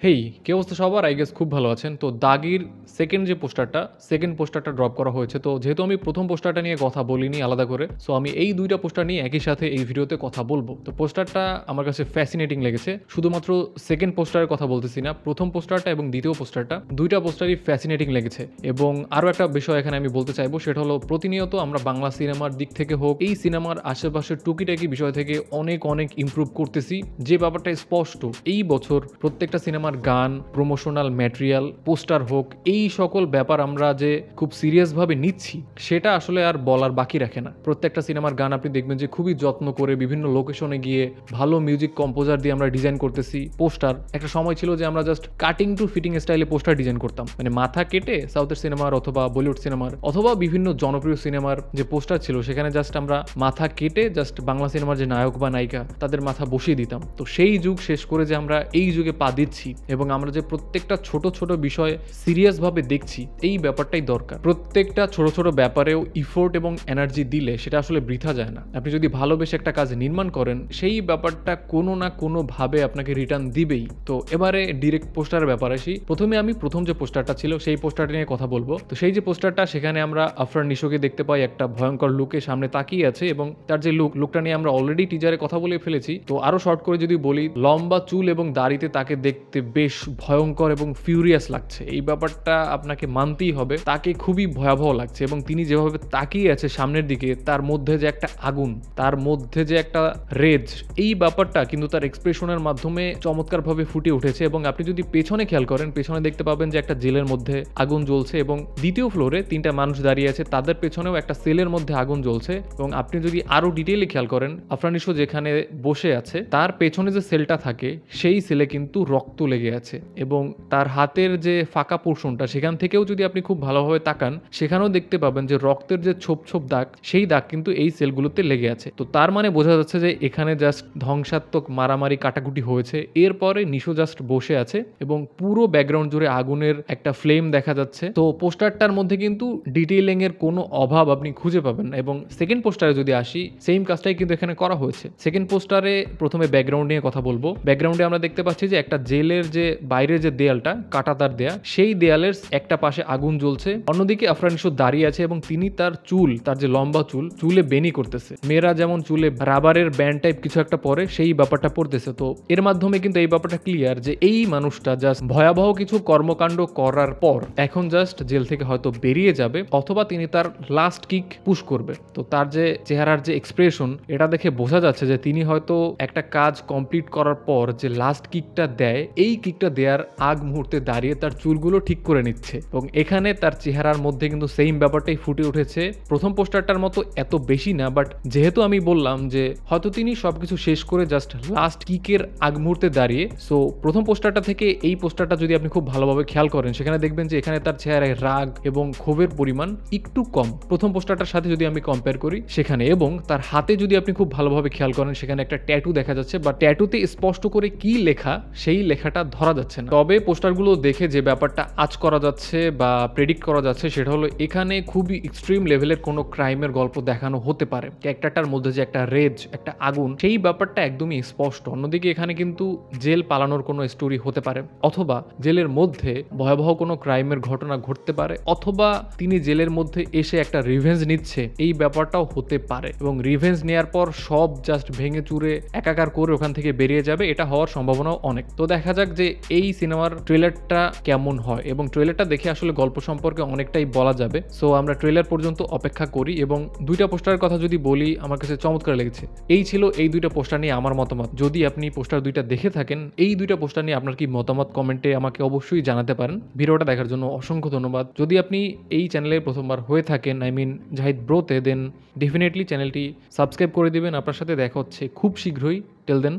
হেই! কি অবস্থা সবার? আই গেস খুব ভালো আছেন। তো 'দাগির' সেকেন্ড পোস্টারটা ড্রপ করা হয়েছে। তো যেহেতু আমি ১ম পোস্টারটা নিয়ে কথা বলিনি আলাদা করে। সো আমি এই ২ টা পোস্টার নিয়ে একই সাথে এই ভিডিওতে কথা বলব। তো পোস্টারটা আমার কাছে ফ্যাসিনেটিং লেগেছে। শুধুমাত্র সেকেন্ড পোস্টারের কথা বলতেছি না। ১ম পোস্টারটা এবং ২য় পোস্টারটা ২ টা পোস্টারই ফ্যাসিনেটিং লেগেছে। এবং আরো একটা বিষয় এখানে আমি বলতে চাইবো সেটা হলো প্রতিনিয়ত আমরা বাংলা সিনেমার দিক থেকে হোক, এই সিনেমার আশেপাশের টুকিটাকি বিষয় থেকে অনেক ইমপ্রুভ করতেছি। যে ব্যাপারটা স্পষ্ট এই বছর প্রত্যেকটা সিনেমার গান, প্রমোশনাল ম্যাটেরিয়াল, পোস্টার হোক, এই সকল ব্যাপার আমরা যে খুব সিরিয়াসভাবে নিচ্ছি সেটা আসলে আর বলার বাকি রাখে না। প্রত্যেকটা সিনেমার গান আপনি দেখবেন যে খুবই যত্ন করে বিভিন্ন লোকেশনে গিয়ে ভালো মিউজিক কম্পোজার দিয়ে আমরা ডিজাইন করতেছি। পোস্টার একটা সময় ছিল যে আমরা জাস্ট কাটিং টু ফিটিং স্টাইলে পোস্টার ডিজাইন করতাম। মানে মাথা কেটে সাউথের সিনেমার অথবা বলিউড সিনেমার অথবা বিভিন্ন জনপ্রিয় সিনেমার যে পোস্টার ছিল সেখানে জাস্ট আমরা মাথা কেটে জাস্ট বাংলা সিনেমার যে নায়ক বা নায়িকা তাদের মাথা বসিয়ে দিতাম। তো সেই যুগ শেষ করে যে আমরা এই যুগে পা দিচ্ছি এবং আমরা যে প্রত্যেকটা ছোট বিষয় সিরিয়াসভাবে দেখছি এই ব্যাপারটাই দরকার। প্রত্যেকটা ছোট ব্যাপারেও ইফোর্ট এবং এনার্জি দিলে সেটা আসলে বৃথা যায় না। আপনি যদি ভালোবেসে একটা কাজ নির্মাণ করেন সেই ব্যাপারটা কোনো না কোনোভাবে আপনাকে রিটার্ন দিবেই। তো এবারে ডিরেক্ট পোস্টারের ব্যাপারে আসি। প্রথমে আমি প্রথম যে পোস্টারটা ছিল সেই পোস্টারটা নিয়ে কথা বলবো। তো সেই যে পোস্টারটা সেখানে আমরা আফরান নিশোকে দেখতে পাই একটা ভয়ঙ্কর লুকে সামনে তাকিয়ে আছে এবং তার যে লুকটা নিয়ে আমরা অলরেডি টিজারে কথা বলে ফেলেছি। তো আরো শর্ট করে যদি বলি, লম্বা চুল এবং দাড়িতে তাকে দেখতে বেশ ভয়ঙ্কর এবং ফিউরিয়াস লাগছে। এই ব্যাপারটা আপনাকে মানতেই হবে। তাকে খুবই ভয়াবহ লাগছে এবং তিনি যেভাবে তাকিয়ে আছে সামনের দিকে, তার মধ্যে যে একটা আগুন, তার মধ্যে যে একটা রেজ, এই ব্যাপারটা কিন্তু তার এক্সপ্রেশনের মাধ্যমে চমৎকারভাবে ফুটে উঠেছে। এবং আপনি যদি পেছনে খেয়াল করেন, পেছনে দেখতে পাবেন যে একটা জেলের মধ্যে আগুন জ্বলছে এবং দ্বিতীয় ফ্লোরে ৩টা মানুষ দাঁড়িয়ে আছে, তাদের পেছনেও একটা সেলের মধ্যে আগুন জ্বলছে। এবং আপনি যদি আরো ডিটেইলে খেয়াল করেন, আফরান নিশো যেখানে বসে আছে তার পেছনে যে সেলটা থাকে সেই সেলে কিন্তু রক্ত লেগে আছে এবং তার হাতের যে ফাঁকা পোর্শনটা সেখান থেকেও যদি আপনি খুব ভালোভাবে তাকান সেখানেও দেখতে পাবেন যে রক্তের যে ছোপ দাগ, সেই দাগ কিন্তু এই সেলগুলোতে লেগে আছে। তো তার মানে বোঝা যাচ্ছে যে এখানে জাস্ট ধ্বংসাত্মক মারামারি কাটাকুটি হয়েছে। এরপরে নিশো জাস্ট বসে আছে এবং পুরো ব্যাকগ্রাউন্ড জুড়ে আগুনের একটা ফ্লেম দেখা যাচ্ছে। তো পোস্টারটার মধ্যে কিন্তু ডিটেইলিং এর কোনো অভাব আপনি খুঁজে পাবেন না। এবং সেকেন্ড পোস্টারে যদি আসি, সেম কাজটাই কিন্তু এখানে করা হয়েছে। সেকেন্ড পোস্টারে প্রথমে ব্যাকগ্রাউন্ড নিয়ে কথা বলবো। ব্যাকগ্রাউন্ডে আমরা দেখতে পাচ্ছি যে একটা জেলের যে বাইরের যে দেয়ালটা কাঁটাতার দেয়া, সেই দেয়ালের একটা পাশে আগুন জ্বলছে, অন্যদিকে আফরান নিশো দাঁড়িয়ে আছে এবং তিনি তার চুল, তার যে লম্বা চুলে বেনি করতেছে। মেয়েরা যেমন চুলে রাবারের ব্যান্ড টাইপ কিছু একটা পরে সেই ব্যাপারটা পড়তেছে। তো এর মাধ্যমে কিন্তু এই ব্যাপারটা ক্লিয়ার যে এই মানুষটা জাস্ট ভয়াবহ কিছু কর্মকাণ্ড করার পর এখন জাস্ট জেল থেকে হয়তো বেরিয়ে যাবে অথবা তিনি তার লাস্ট কিক পুশ করবে। তো তার যে চেহারার যে এক্সপ্রেশন, এটা দেখে বোঝা যাচ্ছে যে তিনি হয়তো একটা কাজ কমপ্লিট করার পর যে লাস্ট কিকটা দেয়, এই কিকটা দেওয়ার আগ মুহূর্তে দাঁড়িয়ে তার চুলগুলো ঠিক করে নিচ্ছে। এবং এখানে তার চেহারার মধ্যে কিন্তু সেম ব্যাপারটাই ফুটে উঠেছে। প্রথম পোস্টারটার মতো এত বেশি না, বাট যেহেতু আমি বললাম যে হয়তো তিনি সবকিছু শেষ করে জাস্ট লাস্ট কিকের আগ মুহূর্তে দাঁড়িয়ে, সো প্রথম পোস্টারটা থেকে এই পোস্টারটা যদি আপনি খুব ভালোভাবে খেয়াল করেন সেখানে দেখবেন যে এখানে তার চেহারায় রাগ এবং ক্ষোভের পরিমাণ একটু কম প্রথম পোস্টারটার সাথে যদি আমি কম্পেয়ার করি সেখানে। এবং তার হাতে যদি আপনি খুব ভালোভাবে খেয়াল করেন সেখানে একটা ট্যাটু দেখা যাচ্ছে, বা ট্যাটুতে স্পষ্ট করে কি লেখা সেই লেখাটা ধরা যাচ্ছে না। তবে পোস্টারগুলো দেখে যে ব্যাপারটা আজ করা যাচ্ছে বা প্রেডিক্ট করা যাচ্ছে সেটা হলো এখানে খুবই এক্সট্রিম লেভেলের কোনো ক্রাইমের গল্প দেখানো হতে পারে। ক্যারেক্টারটার মধ্যে যে একটা রেজ, একটা আগুন, সেই ব্যাপারটা একদমই স্পষ্ট। অন্যদিকে এখানে কিন্তু জেল পালানোর কোনো স্টোরি হতে পারে, অথবা জেলের মধ্যে ভয়াবহ কোনো ক্রাইমের ঘটনা ঘটতে পারে, অথবা তিনি জেলের মধ্যে এসে একটা রিভেঞ্জ নিচ্ছে, এই ব্যাপারটাও হতে পারে। এবং রিভেঞ্জ নেওয়ার পর সব জাস্ট ভেঙে চুরে একাকার করে ওখান থেকে বেরিয়ে যাবে, এটা হওয়ার সম্ভাবনাও অনেক। তো দেখা যাক যে এই সিনেমার ট্রেলারটা কেমন হয় এবং ট্রেলারটা দেখে আসলে গল্প সম্পর্কে অনেকটাই বলা যাবে। সো আমরা ট্রেলার পর্যন্ত অপেক্ষা করি। এবং 2টা পোস্টারের কথা যদি বলি, আমার কাছে চমৎকার লেগেছে। এই ছিল এই 2টা পোস্টার নিয়ে আমার মতামত। যদি আপনি পোস্টার 2টা দেখে থাকেন, এই 2টা পোস্টার নিয়ে আপনার কি মতামত কমেন্টে আমাকে অবশ্যই জানাতে পারেন। ভিডিওটা দেখার জন্য অসংখ্য ধন্যবাদ। যদি আপনি এই চ্যানেলে প্রথমবার হয়ে থাকেন, আই মিন জাহিদ ব্রোতে, দেন ডেফিনেটলি চ্যানেলটি সাবস্ক্রাইব করে দিবেন। আপনার সাথে দেখা হচ্ছে খুব শীঘ্রই। Till then,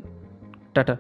tata.